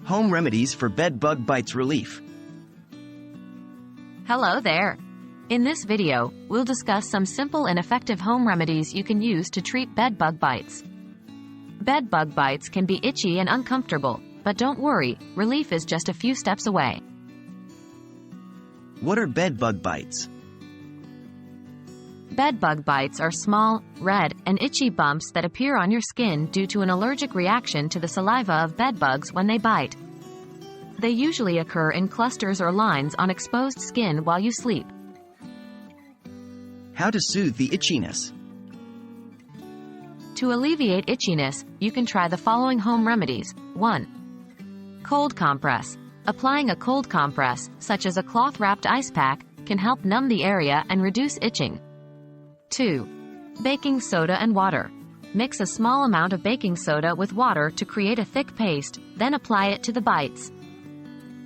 Home remedies for bed bug bites relief. Hello there. In this video, we'll discuss some simple and effective home remedies you can use to treat bed bug bites. Bed bug bites can be itchy and uncomfortable, but don't worry, relief is just a few steps away. What are bed bug bites? Bed bug bites are small, red, and itchy bumps that appear on your skin due to an allergic reaction to the saliva of bed bugs when they bite. They usually occur in clusters or lines on exposed skin while you sleep. How to soothe the itchiness. To alleviate itchiness, you can try the following home remedies. 1. Cold compress. Applying a cold compress, such as a cloth-wrapped ice pack, can help numb the area and reduce itching. 2. Baking soda and water. Mix a small amount of baking soda with water to create a thick paste, then apply it to the bites.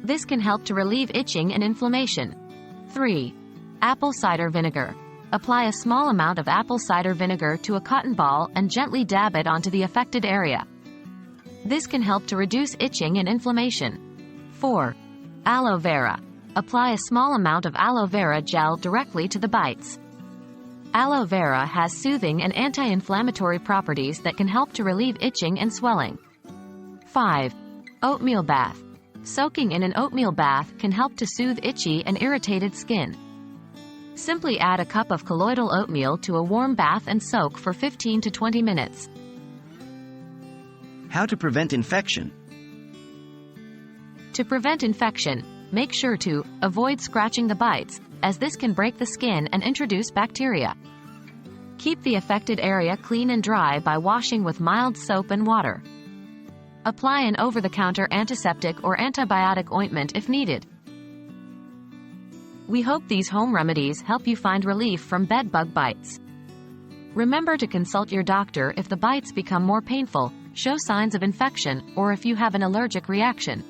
This can help to relieve itching and inflammation. 3. Apple cider vinegar. Apply a small amount of apple cider vinegar to a cotton ball and gently dab it onto the affected area. This can help to reduce itching and inflammation. 4. Aloe vera. Apply a small amount of aloe vera gel directly to the bites. Aloe vera has soothing and anti-inflammatory properties that can help to relieve itching and swelling. 5. Oatmeal bath. Soaking in an oatmeal bath can help to soothe itchy and irritated skin. Simply add a cup of colloidal oatmeal to a warm bath and soak for 15 to 20 minutes. How to prevent infection. To prevent infection, make sure to avoid scratching the bites, as this can break the skin and introduce bacteria. Keep the affected area clean and dry by washing with mild soap and water. Apply an over-the-counter antiseptic or antibiotic ointment if needed. We hope these home remedies help you find relief from bed bug bites. Remember to consult your doctor if the bites become more painful, show signs of infection, or if you have an allergic reaction.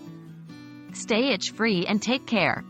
Stay itch-free and take care.